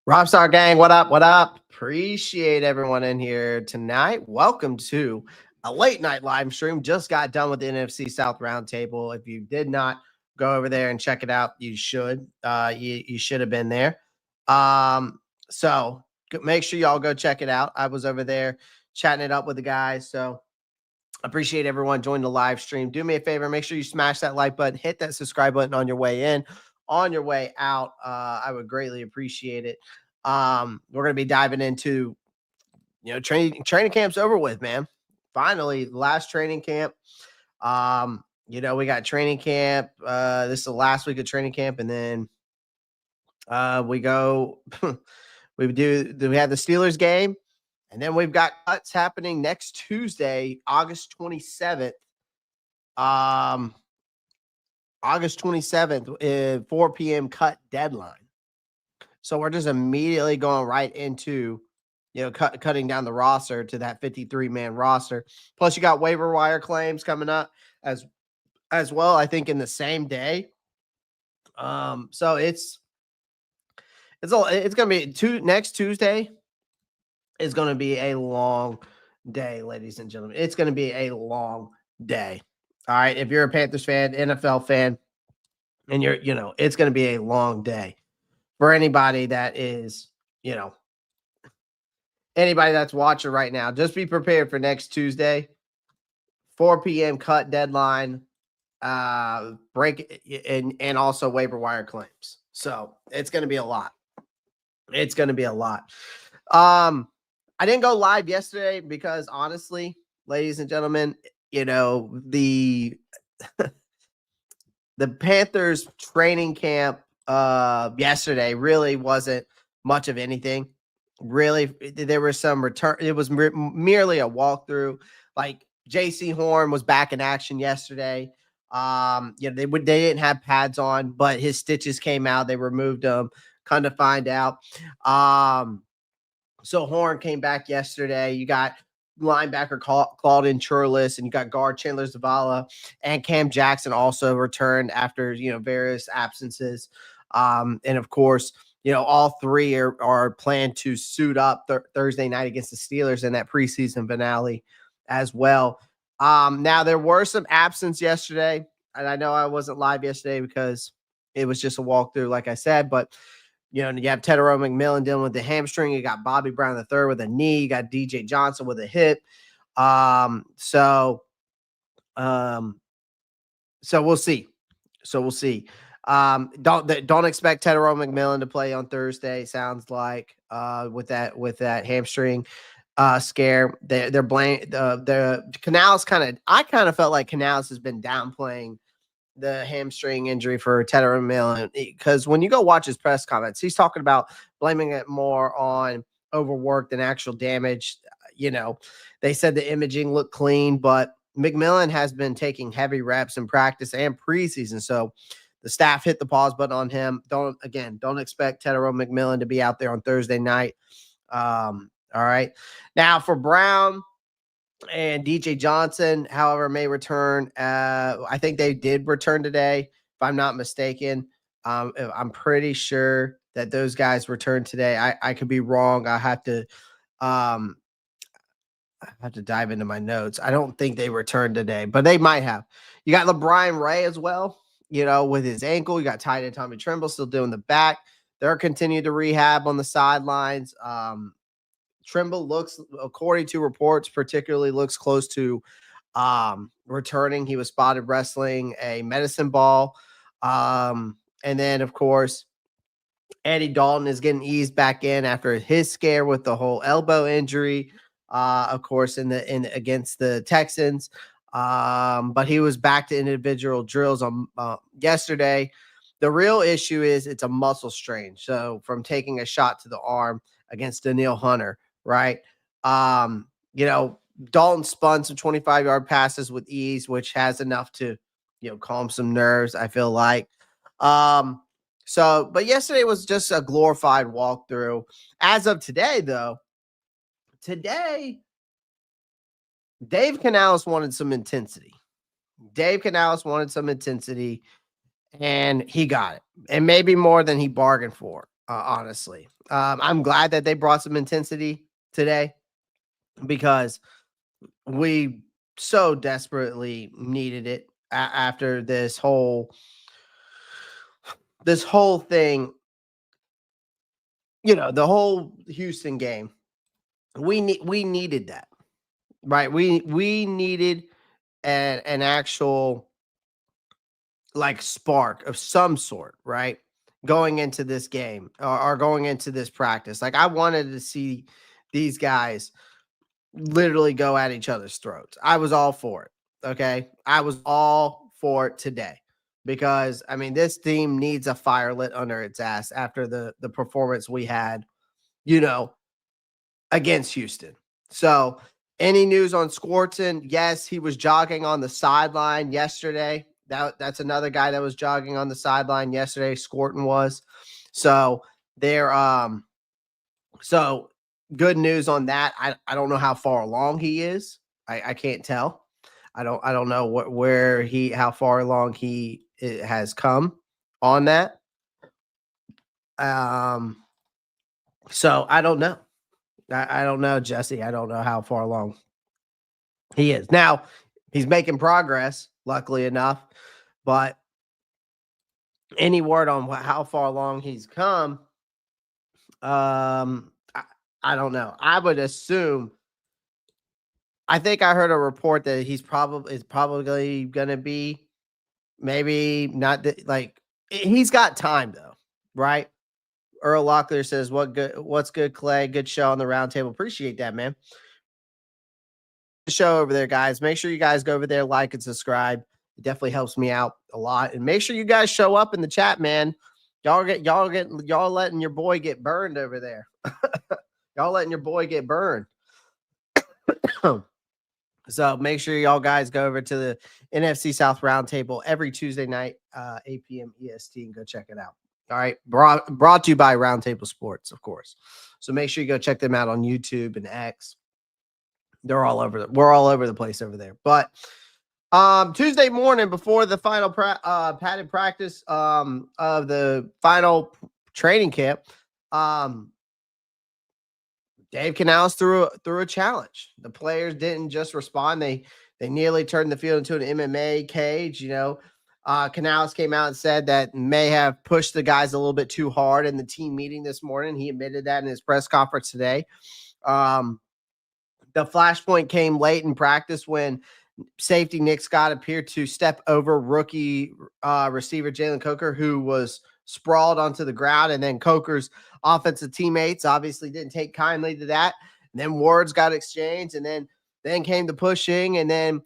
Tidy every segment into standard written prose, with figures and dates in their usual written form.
Roppstar gang, what up? What up? Appreciate everyone in here tonight. Welcome to a late night live stream. Just got done with the NFC South Roundtable. If you did not go over there and check it out, you should. You should have been there. So make sure y'all go check it out. I was over there chatting it up with the guys. So appreciate everyone joining the live stream. Do me a favor, make sure you smash that like button, hit that subscribe button on your way in, on your way out. I would greatly appreciate it. We're gonna be diving into training camp's over with, man. Finally, last training camp. We got training camp. This is the last week of training camp, and then we go. we have the Steelers game. And then we've got cuts happening next Tuesday, August 27th. August 27th, 4 p.m. cut deadline. So we're just immediately going right into, cutting down the roster to that 53-man roster. Plus, you got waiver wire claims coming up as well, I think, in the same day. So it's going to be next Tuesday. Is going to be a long day, ladies and gentlemen. It's going to be a long day. All right. If you're a Panthers fan, NFL fan, and it's going to be a long day for anybody that is, anybody that's watching right now. Just be prepared for next Tuesday, 4 p.m. cut deadline, break and also waiver wire claims. So it's going to be a lot. It's going to be a lot. I didn't go live yesterday because honestly, ladies and gentlemen, the Panthers training camp yesterday really wasn't much of anything. Really, there was some return. It was merely a walkthrough. Like Jaycee Horn was back in action yesterday. They didn't have pads on, but his stitches came out. They removed them. Kind of find out. So Horn came back yesterday. You got linebacker Claudin Churlis, and you got guard Chandler Zavala, and Cam Jackson also returned after various absences. And of course, all three are planned to suit up Thursday night against the Steelers in that preseason finale as well. Now there were some absence yesterday, and I know I wasn't live yesterday because it was just a walkthrough, like I said, but. You have Tre'von Moehrig dealing with the hamstring. You got Bobby Brown III with a knee. You got DJ Johnson with a hip. So we'll see. Don't expect Tre'von Moehrig to play on Thursday. Sounds like with that hamstring scare. They're blaming the Canales I kind of felt like Canales has been downplaying the hamstring injury for Tre'von Moehrig, because when you go watch his press comments, he's talking about blaming it more on overwork than actual damage. They said the imaging looked clean, but McMillan has been taking heavy reps in practice and preseason, so the staff hit the pause button on him. Don't expect Tre'von Moehrig to be out there on Thursday night. All right, now for Brown and DJ Johnson, however, may return. I think they did return today, if I'm not mistaken. I'm pretty sure that those guys returned today. I could be wrong. I have to dive into my notes. I don't think they returned today, but they might have. You got LeBron Ray as well, with his ankle. You got tight end Tommy Tremble still doing the back. They're continuing to rehab on the sidelines. Tremble looks, according to reports, particularly looks close to returning. He was spotted wrestling a medicine ball. And then, of course, Andy Dalton is getting eased back in after his scare with the whole elbow injury, of course, against the Texans. But he was back to individual drills on yesterday. The real issue is it's a muscle strain. So from taking a shot to the arm against Danielle Hunter. Right. Dalton spun some 25-yard passes with ease, which has enough to, calm some nerves, I feel like. But yesterday was just a glorified walkthrough. As of today, though, Dave Canales wanted some intensity. And he got it. And maybe more than he bargained for. honestly. I'm glad that they brought some intensity today because we so desperately needed it after this whole thing, the whole Houston game. We needed that, right? We needed an actual like spark of some sort, right? Going into this game or going into this practice. Like I wanted to see these guys literally go at each other's throats. I was all for it. Okay. I was all for it today because I mean, this team needs a fire lit under its ass after the performance we had, you know, against Houston. So, any news on Squirton? Yes, he was jogging on the sideline yesterday. That's another guy that was jogging on the sideline yesterday. Squirton was. So they're so good news on that. I don't know how far along he is. I can't tell. I don't know how far along he has come on that. So I don't know. I don't know, Jesse. I don't know how far along he is. Now, he's making progress, luckily enough, but any word on how far along he's come? I don't know. I would assume. I think I heard a report that he's probably going to be maybe not like he's got time though, right? Earl Locklear says, What's good, Clay? Good show on the roundtable. Appreciate that, man. Show over there, guys. Make sure you guys go over there, like and subscribe. It definitely helps me out a lot. And make sure you guys show up in the chat, man. Y'all letting your boy get burned over there. Y'all letting your boy get burned. So make sure y'all guys go over to the NFC South Roundtable every Tuesday night, 8 p.m. EST, and go check it out. All right. Brought to you by Roundtable Sports, of course. So make sure you go check them out on YouTube and X. We're all over the place over there. But Tuesday morning before the final padded practice of the final training camp, Dave Canales threw a challenge. The players didn't just respond; they nearly turned the field into an MMA cage. Canales came out and said that may have pushed the guys a little bit too hard in the team meeting this morning. He admitted that in his press conference today. The flashpoint came late in practice when safety Nick Scott appeared to step over rookie receiver Jalen Coker, who was sprawled onto the ground, and then Coker's offensive teammates obviously didn't take kindly to that. And then words got exchanged, and then came the pushing, and then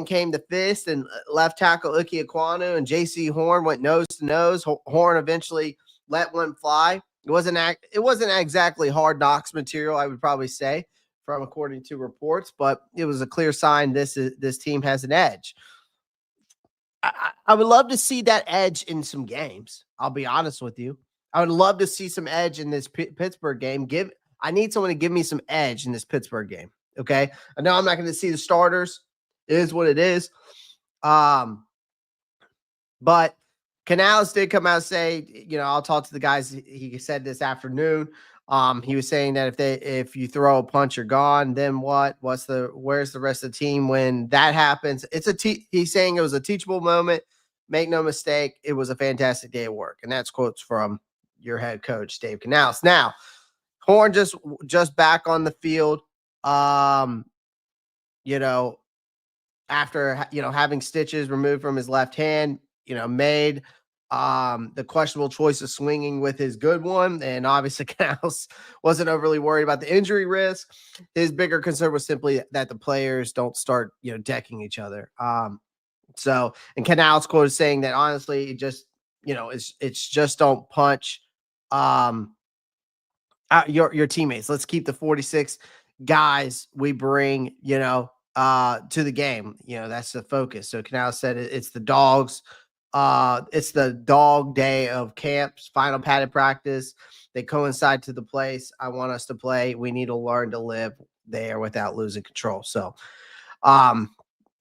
came the fist, and left tackle Ekwonu and Jaycee Horn went nose to nose. Horn eventually let one fly. It wasn't exactly hard knocks material, I would probably say, from according to reports, but it was a clear sign this team has an edge. I would love to see that edge in some games. I'll be honest with you. I would love to see some edge in this Pittsburgh game. I need someone to give me some edge in this Pittsburgh game. Okay. I know I'm not going to see the starters. It is what it is. But Canales did come out and say, I'll talk to the guys. He said this afternoon. He was saying that if you throw a punch, you're gone. Then what? Where's the rest of the team when that happens? He's saying it was a teachable moment. Make no mistake, it was a fantastic day of work, and that's quotes from your head coach, Dave Canales. Now, Horn just back on the field. After having stitches removed from his left hand, made the questionable choice of swinging with his good one. And obviously Canales wasn't overly worried about the injury risk. His bigger concern was simply that the players don't start, decking each other. And Canales quote is saying that honestly, it just, it's just don't punch your teammates. Let's keep the 46 guys we bring, to the game. That's the focus. So Canales said it's the dogs. It's the dog day of camps, final padded practice. They coincide to the place I want us to play. We need to learn to live there without losing control. So,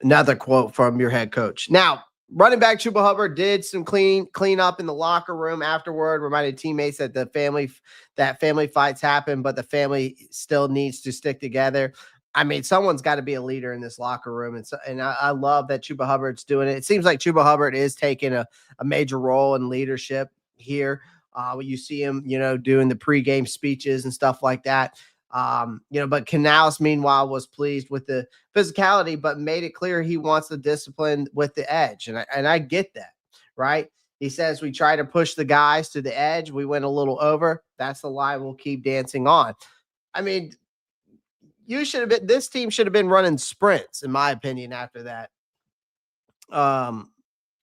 another quote from your head coach. Now, Running back Chuba Hubbard did some clean up in the locker room afterward, reminded teammates that family fights happen, but the family still needs to stick together. I mean, someone's got to be a leader in this locker room. And I love that Chuba Hubbard's doing it. It seems like Chuba Hubbard is taking a major role in leadership here. You see him, doing the pregame speeches and stuff like that. But Canales, meanwhile, was pleased with the physicality, but made it clear he wants the discipline with the edge. And I get that, right? He says we try to push the guys to the edge. We went a little over. That's the lie we'll keep dancing on. I mean, this team should have been running sprints, in my opinion, after that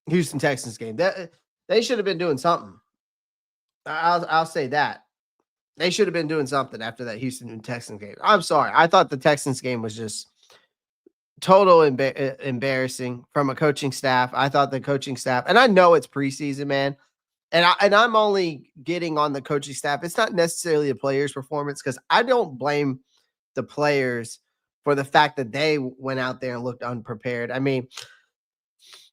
Houston Texans game. They should have been doing something. I'll say that. They should have been doing something after that Houston Texans game. I'm sorry. I thought the Texans game was just total embarrassing from a coaching staff. I thought the coaching staff, and I know it's preseason, man, and I'm only getting on the coaching staff. It's not necessarily the players' performance, because I don't blame the players for the fact that they went out there and looked unprepared. I mean,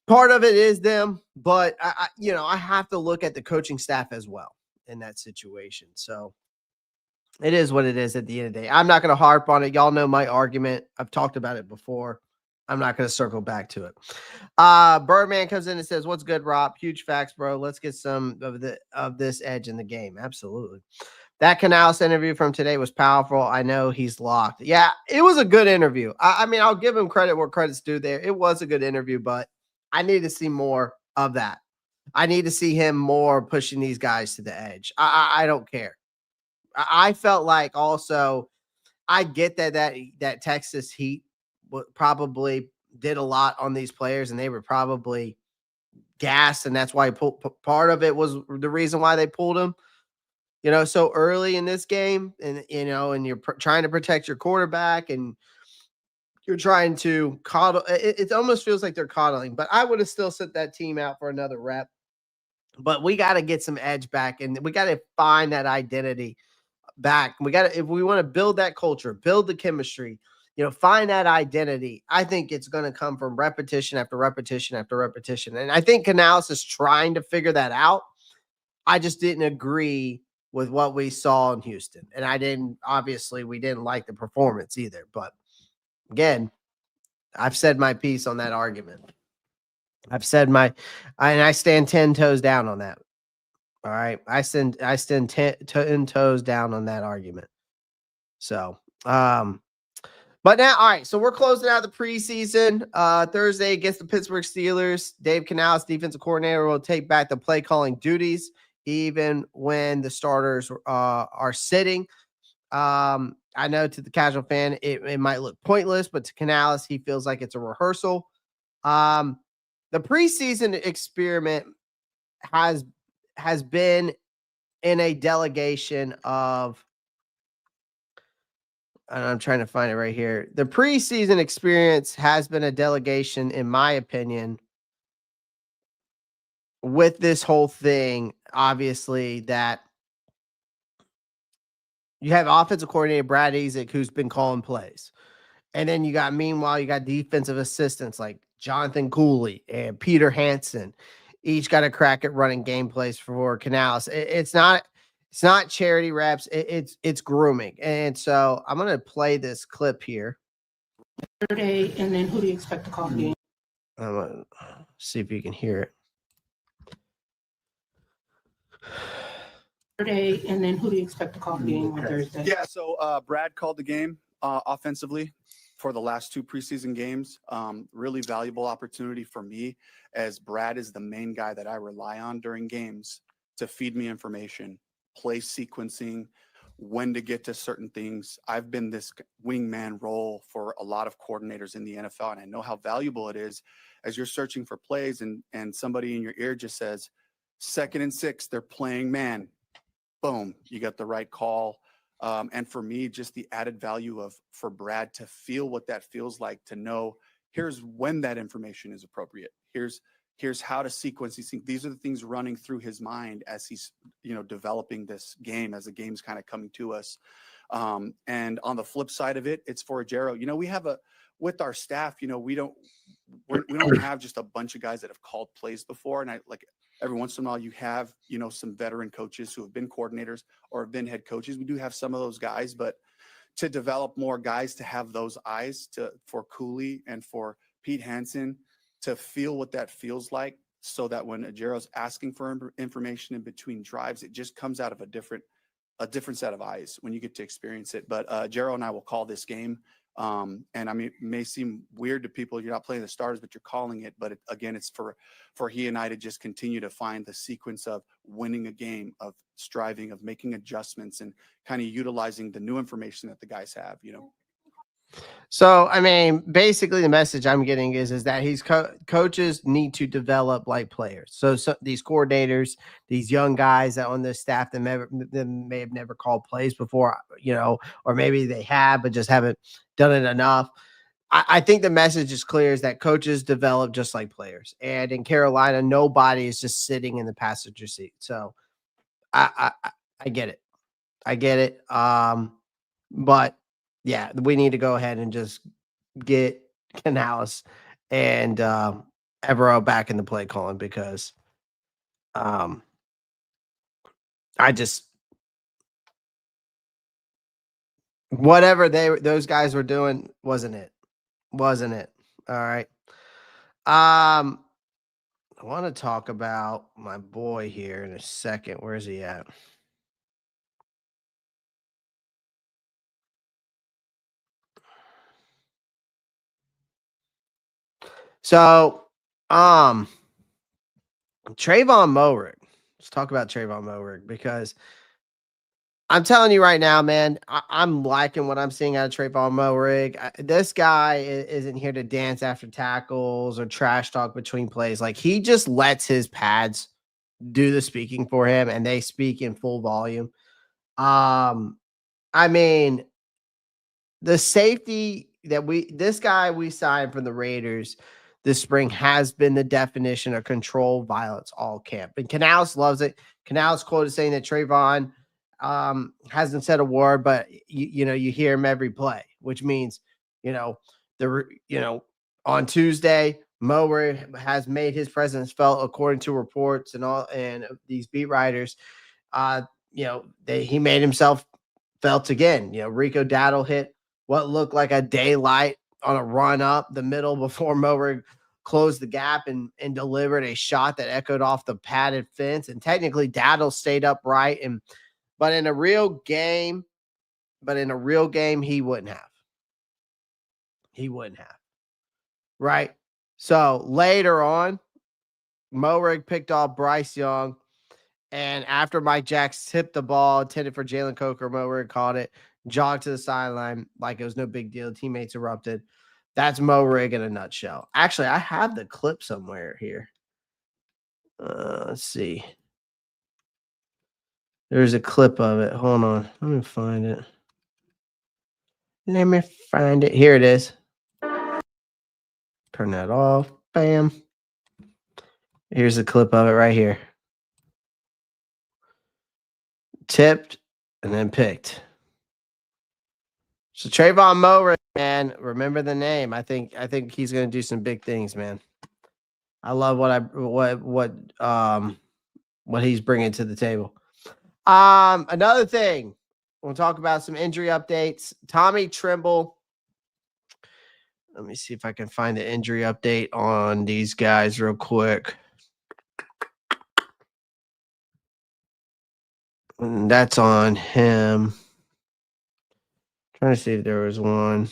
part of it is them, but I have to look at the coaching staff as well in that situation. So it is what it is at the end of the day. I'm not going to harp on it. Y'all know my argument. I've talked about it before. I'm not going to circle back to it. Birdman comes in and says, "What's good, Rob? Huge facts, bro. Let's get some of this edge in the game." Absolutely. That Canales interview from today was powerful. I know he's locked. Yeah, it was a good interview. I mean, I'll give him credit where credit's due there. It was a good interview, but I need to see more of that. I need to see him more pushing these guys to the edge. I don't care. I felt like also, I get that Texas Heat probably did a lot on these players, and they were probably gassed, and that's why part of it was the reason why they pulled him, so early in this game, and and you're trying to protect your quarterback, and you're trying to coddle. It almost feels like they're coddling, but I would have still sent that team out for another rep. But we got to get some edge back, and we got to find that identity back. If we want to build that culture, build the chemistry, find that identity. I think it's going to come from repetition after repetition after repetition. And I think Canales is trying to figure that out. I just didn't agree with what we saw in Houston. And obviously we didn't like the performance either. But again, I've said my piece on that argument. And I stand 10 toes down on that. All right. I stand 10 toes down on that argument. So, but now, all right. So we're closing out the preseason. Thursday against the Pittsburgh Steelers. Dave Canales, defensive coordinator, will take back the play calling duties, even when the starters are sitting. I know to the casual fan, it might look pointless, but to Canales, he feels like it's a rehearsal. The preseason experiment has been in a delegation of, and I'm trying to find it right here. The preseason experience has been a delegation, in my opinion, with this whole thing. Obviously, that you have offensive coordinator Brad Ezek, who's been calling plays. And then you got defensive assistants like Jonathan Cooley and Peter Hansen. Each got a crack at running game plays for Canales. It's not charity reps. It's grooming. And so I'm going to play this clip here. Saturday, and then who do you expect to call the game? I'm going to see if you can hear it. Saturday, and then who do you expect to call the game on Thursday? Yeah, so Brad called the game offensively for the last two preseason games. Really valuable opportunity for me, as Brad is the main guy that I rely on during games to feed me information, play sequencing, when to get to certain things. I've been this wingman role for a lot of coordinators in the NFL, and I know how valuable it is as you're searching for plays and somebody in your ear just says, 2nd and 6, they're playing man. Boom, you got the right call. And for me, just the added value for Brad to feel what that feels like, to know here's when that information is appropriate. Here's how to sequence these things. These are the things running through his mind as he's, developing this game, as the game's kind of coming to us. And on the flip side of it, it's for Ajero. We have with our staff, we don't have just a bunch of guys that have called plays before. And every once in a while you have, some veteran coaches who have been coordinators or have been head coaches. We do have some of those guys, but to develop more guys to have those eyes for Cooley and for Pete Hansen to feel what that feels like, so that when Ajero's asking for information in between drives, it just comes out of a different set of eyes when you get to experience it. But Ajero and I will call this game. And I mean, it may seem weird to people, you're not playing the starters, but you're calling it. But again, it's for he and I to just continue to find the sequence of winning a game, of striving, of making adjustments, and kind of utilizing the new information that the guys have, So, I mean, basically the message I'm getting is that coaches need to develop like players. So these coordinators, these young guys that on this staff that may have never called plays before, or maybe they have, but just haven't done it enough. I think the message is clear, is that coaches develop just like players. And in Carolina, nobody is just sitting in the passenger seat. So I get it. I get it. But yeah, we need to go ahead and just get Canales and Evero back in the play calling, because whatever those guys were doing wasn't it. All right. I want to talk about my boy here in a second. Where is he at? So, Trayvon Moehrig. Let's talk about Trayvon Moehrig, because I'm telling you right now, man, I'm liking what I'm seeing out of Trayvon Moehrig. This guy isn't here to dance after tackles or trash talk between plays. Like, he just lets his pads do the speaking for him, and they speak in full volume. I mean, the safety that this guy we signed from the Raiders this spring has been the definition of controlled violence all camp. And Canales loves it. Canales quoted saying that Trayvon hasn't said a word, but you hear him every play, which means, on Tuesday, Moehrig has made his presence felt, according to reports and these beat writers. He made himself felt again. Rico Dowdle hit what looked like a daylight on a run up the middle before Moehrig closed the gap and delivered a shot that echoed off the padded fence. And technically Dowdle stayed upright, but in a real game, he wouldn't have. Right. So later on, Moehrig picked off Bryce Young. And after Mike Jacks tipped the ball, intended for Jalen Coker, Moehrig caught it, jogged to the sideline like it was no big deal. Teammates erupted. That's Moehrig in a nutshell. Actually, I have the clip somewhere here. Let's see. There's a clip of it. Hold on. Let me find it. Here it is. Turn that off. Bam. Here's a clip of it right here. Tipped and then picked. So Tre'von Moehrig, man, remember the name. I think he's going to do some big things, man. I love what he's bringing to the table. Another thing, we'll talk about some injury updates. Tommy Tremble. Let me see if I can find the injury update on these guys real quick. And that's on him. Trying to see if there was one.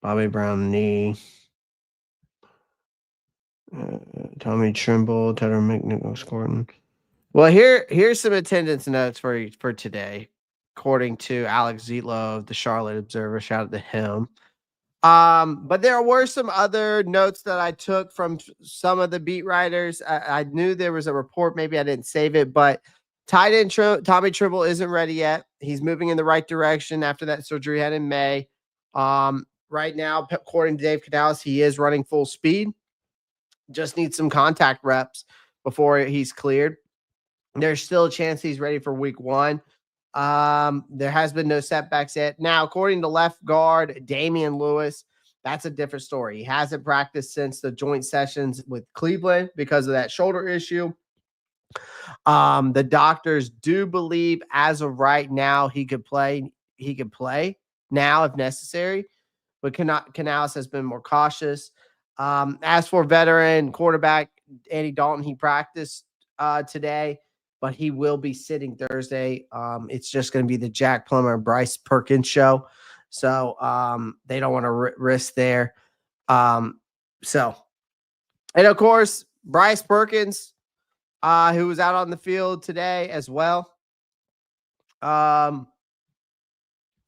Bobby Brown knee. Tommy Tremble, Taylor McNichols, Gordon. Well, here's some attendance notes for today, according to Alex Zietlow of the Charlotte Observer. Shout out to him. But there were some other notes that I took from some of the beat writers. I knew there was a report. Maybe I didn't save it, but tight end Tommy Tremble isn't ready yet. He's moving in the right direction after that surgery he had in May. Right now, according to Dave Canales, he is running full speed. Just needs some contact reps before he's cleared. There's still a chance he's ready for week 1. There has been no setbacks yet. Now, according to left guard Damien Lewis, that's a different story. He hasn't practiced since the joint sessions with Cleveland because of that shoulder issue. The doctors do believe as of right now he could play. He could play now if necessary, but Canales has been more cautious. As for veteran quarterback Andy Dalton, he practiced today, but he will be sitting Thursday. It's just going to be the Jack Plummer Bryce Perkins show, so they don't want to risk there. So, and of course, Bryce Perkins, who was out on the field today as well.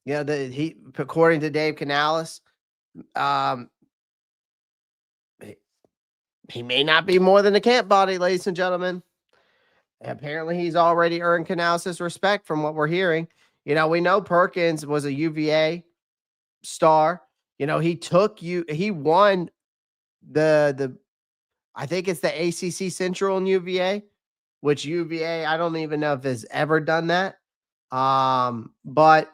He according to Dave Canales, he may not be more than a camp body, ladies and gentlemen. Apparently, he's already earned Canales' respect from what we're hearing. We know Perkins was a UVA star. He won I think it's the ACC Central in UVA, which UVA, I don't even know if has ever done that. But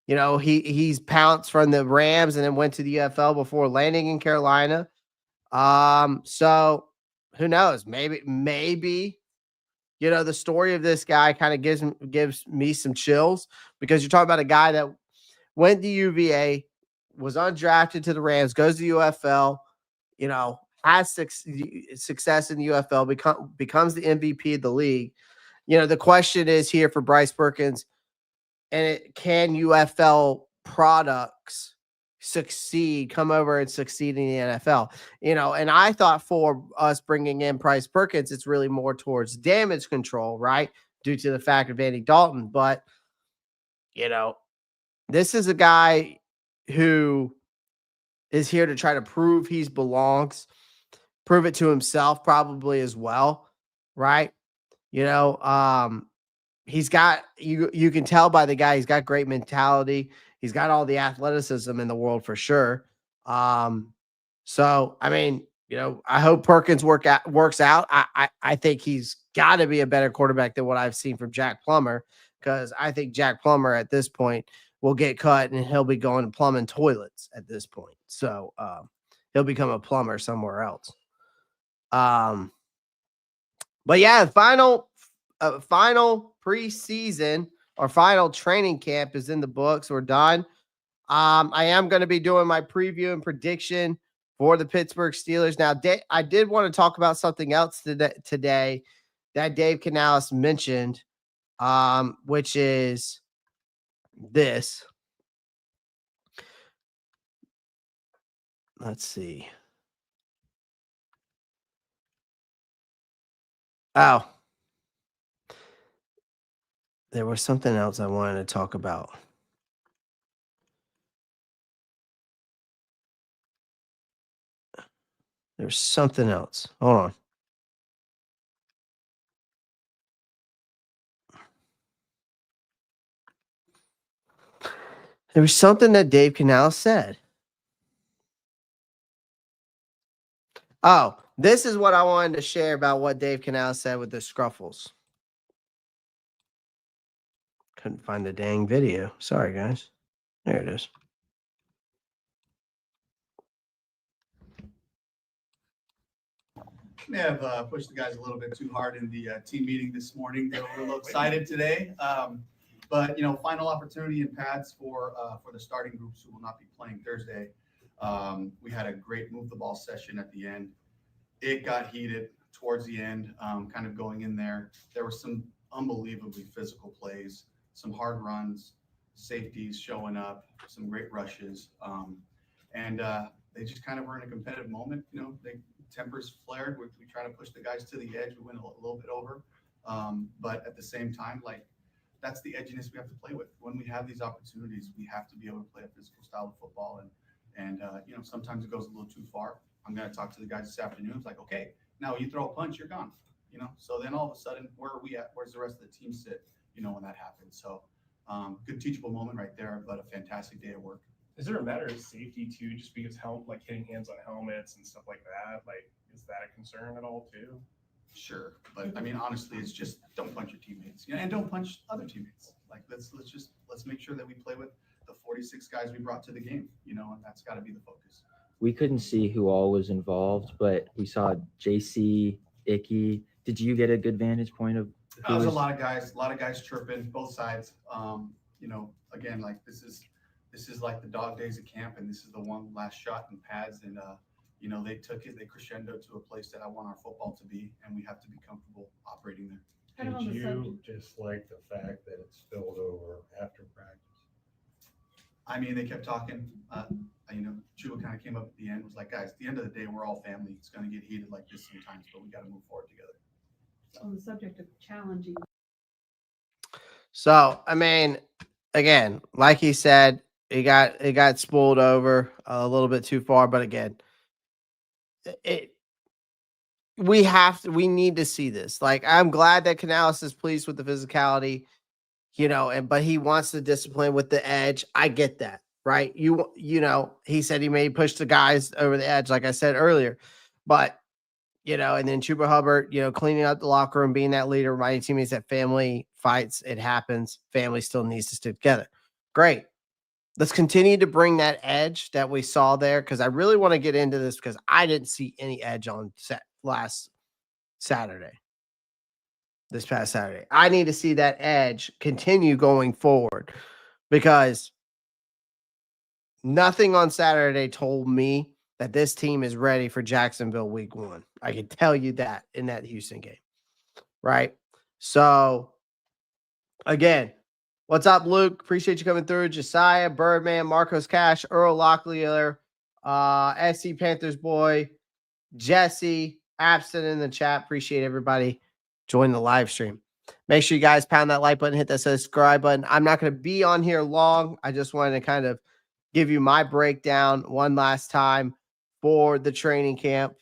he's pounced from the Rams and then went to the UFL before landing in Carolina. So who knows? Maybe the story of this guy kind of gives me some chills, because you're talking about a guy that went to UVA, was undrafted to the Rams, goes to the UFL, has success in the UFL, becomes the MVP of the league. The question is here for Bryce Perkins, can UFL products come over and succeed in the NFL? And I thought for us bringing in Bryce Perkins, it's really more towards damage control, right? Due to the fact of Andy Dalton. But, this is a guy who is here to try to prove he belongs, prove it to himself probably as well, right? He's got, you can tell by the guy, he's got great mentality. He's got all the athleticism in the world for sure. So, I mean, I hope Perkins works out. I think he's got to be a better quarterback than what I've seen from Jack Plummer, because I think Jack Plummer at this point will get cut and he'll be going to plumbing toilets at this point. So he'll become a plumber somewhere else. But yeah, final preseason or final training camp is in the books. We're done. I am going to be doing my preview and prediction for the Pittsburgh Steelers. Now, I did want to talk about something else today that Dave Canales mentioned, which is this. Let's see. Oh, there was something else I wanted to talk about. There's something else. Hold on. There was something that Dave Canales said. Oh, this is what I wanted to share about what Dave Canales said with the Scruffles. Couldn't find the dang video. Sorry, guys. There it is. May have pushed the guys a little bit too hard in the team meeting this morning. They were a little excited today. But, final opportunity in pads for the starting groups who will not be playing Thursday. We had a great move the ball session at the end. It got heated towards the end, kind of going in there. There were some unbelievably physical plays, some hard runs, safeties showing up, some great rushes. And they just kind of were in a competitive moment. Tempers flared. We try to push the guys to the edge. We went a little bit over. But at the same time, that's the edginess we have to play with. When we have these opportunities, we have to be able to play a physical style of football. And sometimes it goes a little too far. I'm going to talk to the guys this afternoon. It's like, okay, now you throw a punch, you're gone. So then all of a sudden, where are we at? Where's the rest of the team sit, when that happens? So good teachable moment right there, but a fantastic day at work. Is there a matter of safety too, just because hitting hands on helmets and stuff like that? Is that a concern at all too? Sure, but honestly, it's just don't punch your teammates, and don't punch other teammates. Let's make sure that we play with the 46 guys we brought to the game, and that's got to be the focus. we couldn't see who all was involved, but we saw Jaycee, Icky. Did you get a good vantage point of who There's was? a lot of guys chirping both sides. Again, like this is like the dog days of camp, and this is the one last shot in pads, and they crescendo to a place that I want our football to be, and we have to be comfortable operating there. Did you just like the fact that it spilled over after practice? I mean, they kept talking. Chuba kind of came up at the end, was like, guys, at the end of the day, we're all family. It's going to get heated like this sometimes, but we got to move forward together. On the subject of challenging. So, I mean, again, like he said, it got spooled over a little bit too far, but again, we need to see this. Like, I'm glad that Canales is pleased with the physicality, but he wants the discipline with the edge. I get that, right? He said he may push the guys over the edge, like I said earlier, but and then Chuba Hubbard, cleaning up the locker room, being that leader, reminding teammates that family fights, it happens. Family still needs to stick together. Great. Let's continue to bring that edge that we saw there, because I really want to get into this because I didn't see any edge on this past Saturday. I need to see that edge continue going forward, because nothing on Saturday told me that this team is ready for Jacksonville week 1. I can tell you that in that Houston game, right? So, again, what's up, Luke? Appreciate you coming through. Josiah, Birdman, Marcos Cash, Earl Locklear, SC Panthers boy, Jesse, Absent in the chat. Appreciate everybody joining the live stream. Make sure you guys pound that like button, hit that subscribe button. I'm not going to be on here long. I just wanted to kind of give you my breakdown one last time for the training camp.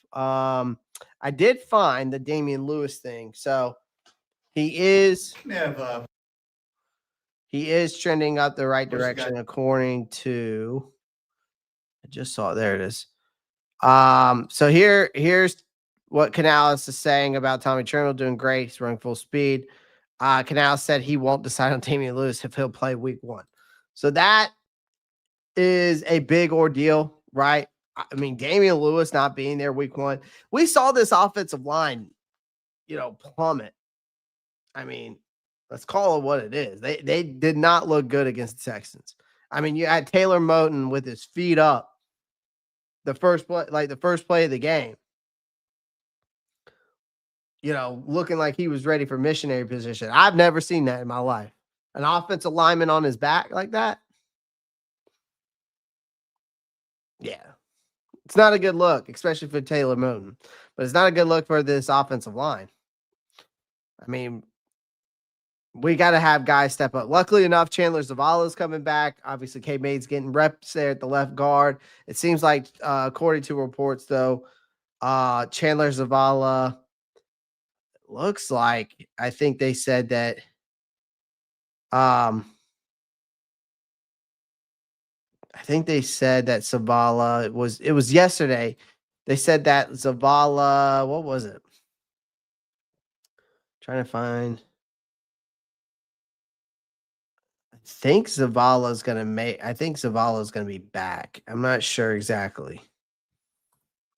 I did find the Damien Lewis thing. So he is trending up the right direction according to, I just saw it. There it is. So here's what Canales is saying about Tommy Tremble doing great. He's running full speed. Canales said he won't decide on Damien Lewis if he'll play week 1. So that is a big ordeal, right? I mean, Damien Lewis not being there week 1. We saw this offensive line, plummet. I mean, let's call it what it is. They did not look good against the Texans. I mean, you had Taylor Moton with his feet up the first play of the game, looking like he was ready for missionary position. I've never seen that in my life. An offensive lineman on his back like that. Yeah. It's not a good look, especially for Taylor Moton. But it's not a good look for this offensive line. I mean, we got to have guys step up. Luckily enough, Chandler Zavala's coming back. Obviously, K-Made's getting reps there at the left guard. It seems like, according to reports, though, Chandler Zavala looks like, I think they said that Zavala, it was yesterday. They said that Zavala, what was it? Trying to find. I think Zavala's going to be back. I'm not sure exactly.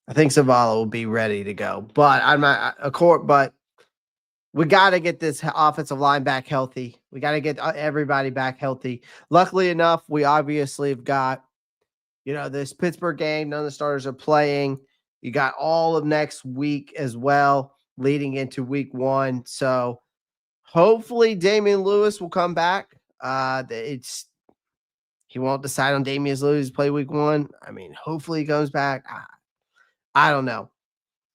I think Zavala will be ready to go, but but we got to get this offensive line back healthy. We got to get everybody back healthy. Luckily enough, we obviously have got, this Pittsburgh game. None of the starters are playing. You got all of next week as well, leading into week 1. So hopefully Damien Lewis will come back. He won't decide on Damien Lewis to play week 1. I mean, hopefully he comes back. I don't know.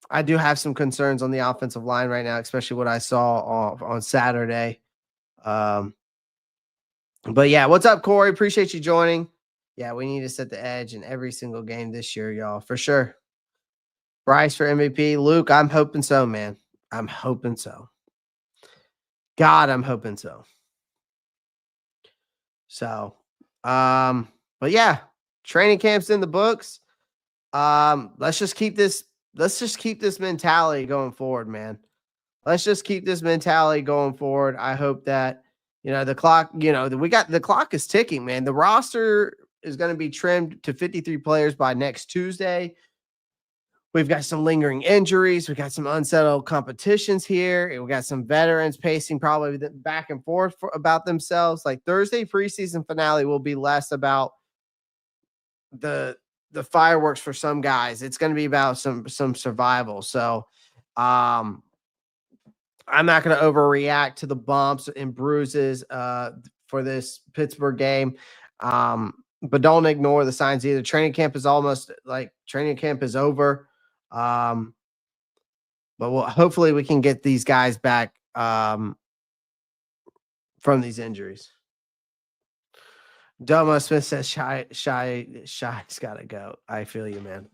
I do have some concerns on the offensive line right now, especially what I saw on Saturday. But yeah, what's up, Corey? Appreciate you joining. Yeah, we need to set the edge in every single game this year, y'all, for sure. Bryce for MVP. Luke, I'm hoping so, man. I'm hoping so. God, I'm hoping so. So, but yeah, training camp's in the books. Let's just keep this mentality going forward, man. Let's just keep this mentality going forward. I hope that, the clock, the clock is ticking, man. The roster is going to be trimmed to 53 players by next Tuesday. We've got some lingering injuries. We've got some unsettled competitions here. We got some veterans pacing probably back and forth about themselves. Like Thursday preseason finale will be less about the fireworks for some guys. It's going to be about some survival. So I'm not going to overreact to the bumps and bruises for this Pittsburgh game. But don't ignore the signs either. Training camp is over. But hopefully we can get these guys back from these injuries. Domo Smith says Shy's got to go. I feel you, man.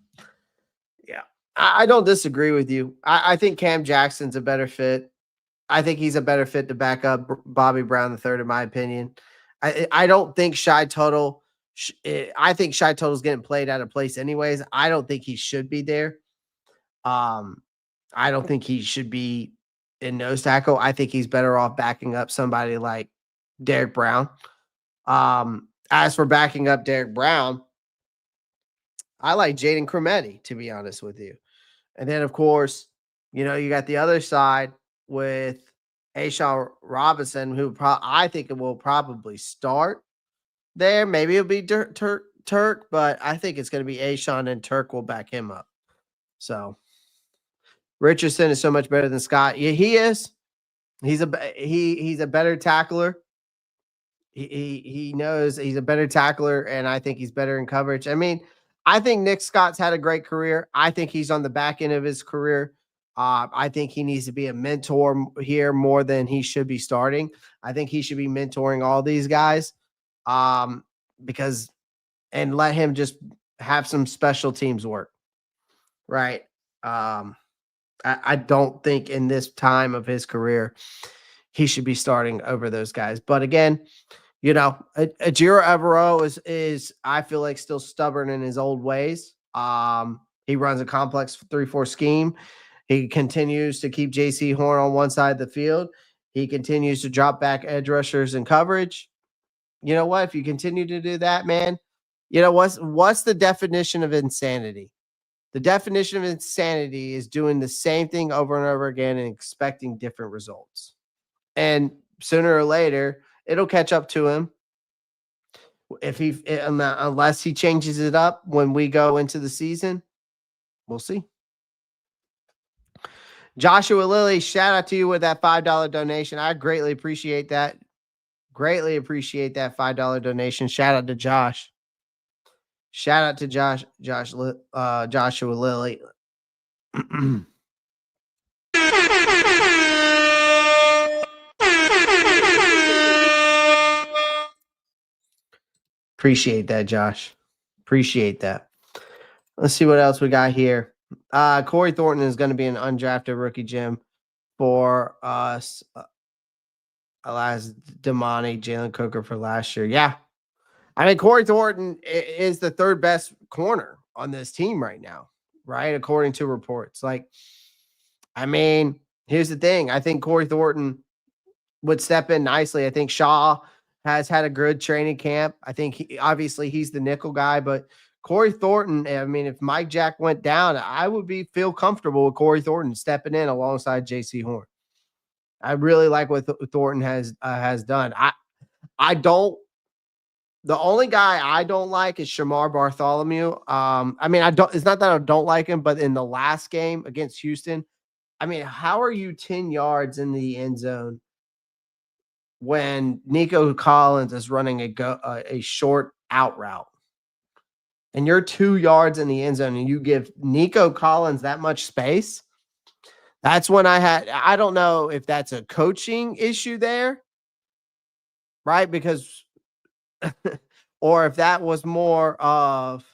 Yeah, I don't disagree with you. I think Cam Jackson's a better fit. I think he's a better fit to back up Bobby Brown III, in my opinion. I don't think Shy Total. I think Shy Total's getting played out of place anyways. I don't think he should be there. I don't think he should be in nose tackle. I think he's better off backing up somebody like Derek Brown. As for backing up Derek Brown, I like Jaden Crometti, to be honest with you. And then, of course, you got the other side with Ashawn Robinson, who I think it will probably start there. Maybe it'll be Turk, but I think it's going to be Ashawn and Turk will back him up. So Richardson is so much better than Scott. Yeah, he is. He's a better tackler. He knows he's a better tackler, and I think he's better in coverage. I mean, I think Nick Scott's had a great career. I think he's on the back end of his career. I think he needs to be a mentor here more than he should be starting. I think he should be mentoring all these guys and let him just have some special teams work. Right. I don't think in this time of his career, he should be starting over those guys. But again, Ajiro Evero is I feel like still stubborn in his old ways. He runs a complex 3-4 scheme. He continues to keep Jaycee Horn on one side of the field. He continues to drop back edge rushers in coverage. You know what? If you continue to do that, man, what's the definition of insanity? The definition of insanity is doing the same thing over and over again and expecting different results. And sooner or later, it'll catch up to him. Unless he changes it up when we go into the season, we'll see. Joshua Lilly, shout out to you with that $5 donation. I greatly appreciate that. Greatly appreciate that $5 donation. Shout out to Josh. Shout out to Joshua Lilly. Appreciate that, Josh. Appreciate that. Let's see what else we got here. Corey Thornton is going to be an undrafted rookie, Jim, for us. Elias Damani, Jalen Coker for last year. Yeah. I mean, Corey Thornton is the third best corner on this team right now, right? According to reports. Here's the thing. I think Corey Thornton would step in nicely. I think Shaw has had a good training camp. I think he's the nickel guy, but Corey Thornton, if Mike Jack went down, I would feel comfortable with Corey Thornton stepping in alongside Jaycee Horn. I really like what Thornton has done. The only guy I don't like is Shamar Bartholomew. It's not that I don't like him, but in the last game against Houston, how are you 10 yards in the end zone when Nico Collins is running a short out route? And you're 2 yards in the end zone and you give Nico Collins that much space? That's when I don't know if that's a coaching issue there, right? Because, or if that was more of,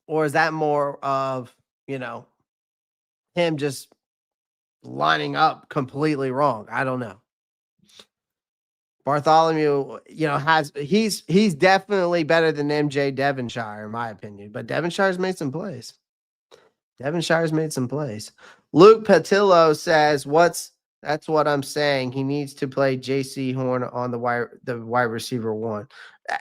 or is that more of, him just lining up completely wrong? I don't know. Bartholomew, he's definitely better than MJ Devonshire, in my opinion. But Devonshire's made some plays. Luke Patillo says, that's what I'm saying. He needs to play Jaycee Horn on the wide receiver one.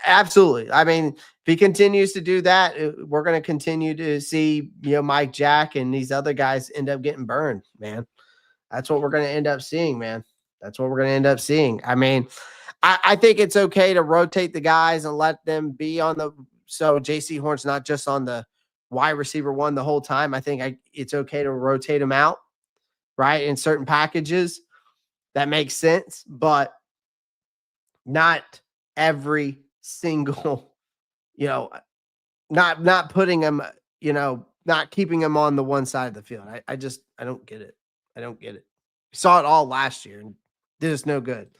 Absolutely. I mean, if he continues to do that, we're going to continue to see, Mike Jack and these other guys end up getting burned, man. That's what we're going to end up seeing, man. That's what we're going to end up seeing. I mean, I think it's okay to rotate the guys and let them be on the – so Jaycee Horn's not just on the wide receiver one the whole time. I think it's okay to rotate them out, right, in certain packages. That makes sense, but not every single, not putting them, not keeping them on the one side of the field. I don't get it. I don't get it. We saw it all last year and did us no good.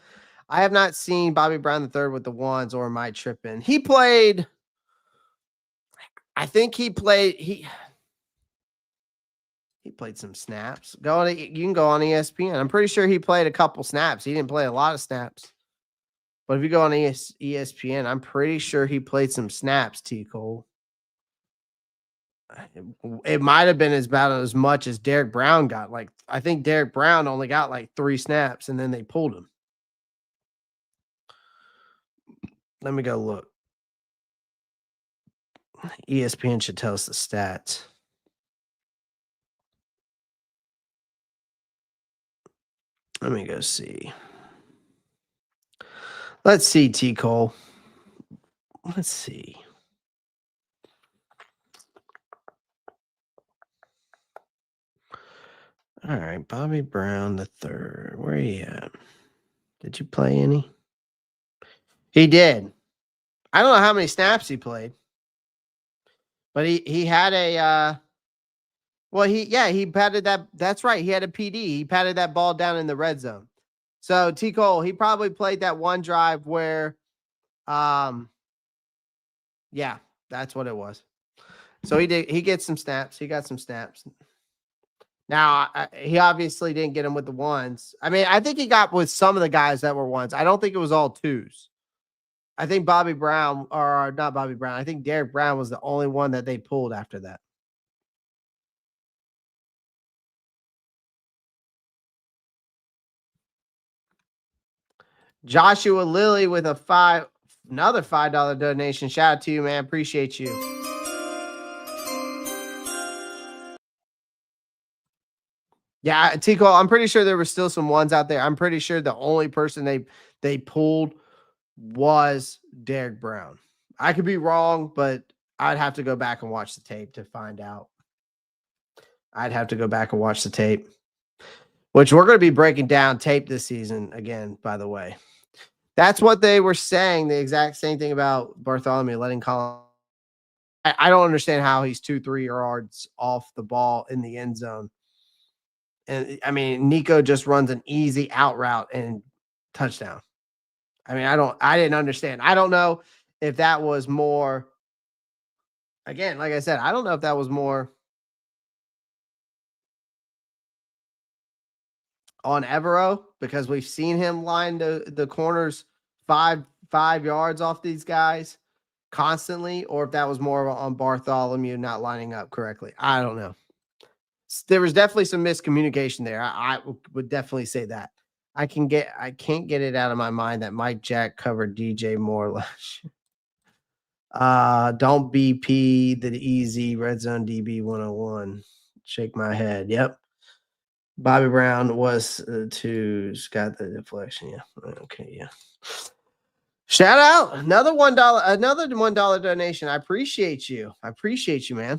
I have not seen Bobby Brown III with the ones, or am I tripping? He played. I think he played. He played some snaps. You can go on ESPN. I'm pretty sure he played a couple snaps. He didn't play a lot of snaps. But if you go on ESPN, I'm pretty sure he played some snaps, T. Cole. It might have been about as much as Derek Brown got. Like, I think Derek Brown only got like 3 snaps, and then they pulled him. Let me go look. ESPN should tell us the stats. Let me go see. Let's see, T. Cole. Let's see. All right, Bobby Brown III. Where are you at? Did you play any? He did. I don't know how many snaps he played, but he had a he patted that. That's right. He had a PD. He patted that ball down in the red zone. So T. Cole, he probably played that one drive where, that's what it was. So he gets some snaps. He got some snaps. Now, he obviously didn't get him with the ones. I mean, I think he got with some of the guys that were ones. I don't think it was all twos. I think Bobby Brown, or not Bobby Brown, I think Derek Brown was the only one that they pulled after that. Joshua Lilly with another $5 donation. Shout out to you, man. Appreciate you. Yeah, Tico, I'm pretty sure there were still some ones out there. I'm pretty sure the only person they pulled was Derek Brown. I could be wrong, but I'd have to go back and watch the tape to find out. I'd have to go back and watch the tape, which we're going to be breaking down tape this season again, by the way. That's what they were saying, the exact same thing about Bartholomew letting Colin. I don't understand how he's 2-3 yards off the ball in the end zone. And I mean, Nico just runs an easy out route and touchdown. I mean, I didn't understand. I don't know if that was more, again, like I said, I don't know if that was more on Evero, because we've seen him line the corners 5 yards off these guys constantly, or if that was more on Bartholomew not lining up correctly. I don't know. There was definitely some miscommunication there. I would definitely say that. I can't get it out of my mind that Mike Jack covered DJ Moore last year. Don't BP the easy red zone DB 101. Shake my head. Yep. Bobby Brown was to Scott the deflection. Yeah. Okay. Yeah. Shout out another $1 donation. I appreciate you. Man.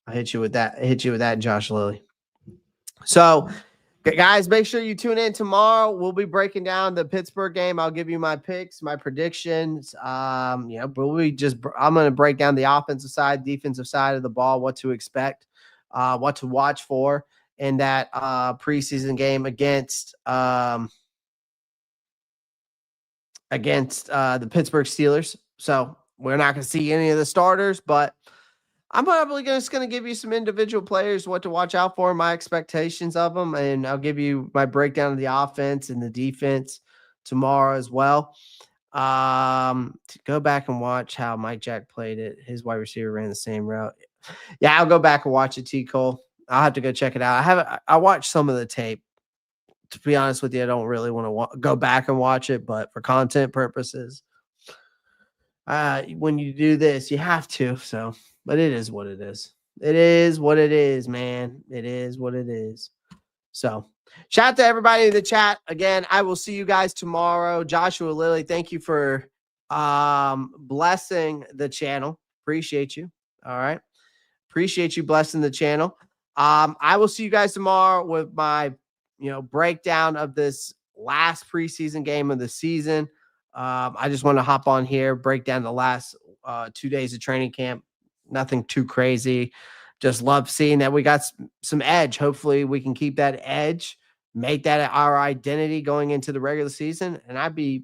I hit you with that, Josh Lilly. So, guys, make sure you tune in tomorrow. We'll be breaking down the Pittsburgh game. I'll give you my picks, my predictions. I'm going to break down the offensive side, defensive side of the ball, what to expect, what to watch for in that preseason game against the Pittsburgh Steelers. So we're not going to see any of the starters, but I'm probably just going to give you some individual players, what to watch out for, my expectations of them, and I'll give you my breakdown of the offense and the defense tomorrow as well. To go back and watch how Mike Jack played it. His wide receiver ran the same route. Yeah, I'll go back and watch it, T. Cole. I'll have to go check it out. I watched some of the tape. To be honest with you, I don't really want to go back and watch it, but for content purposes, when you do this, you have to. So, but it is what it is. It is what it is, man. It is what it is. So, shout out to everybody in the chat. Again, I will see you guys tomorrow. Joshua, Lily, thank you for blessing the channel. Appreciate you. All right. Appreciate you blessing the channel. I will see you guys tomorrow with my, breakdown of this last preseason game of the season. I just want to hop on here, break down the last 2 days of training camp. Nothing too crazy. Just love seeing that we got some edge. Hopefully we can keep that edge, make that our identity going into the regular season. And I'd be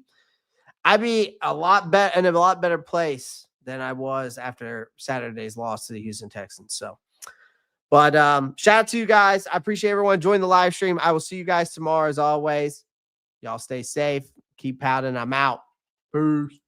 a lot better in a lot better place than I was after Saturday's loss to the Houston Texans. So, but shout out to you guys. I appreciate everyone joining the live stream. I will see you guys tomorrow as always. Y'all stay safe. Keep pouting. I'm out. Peace.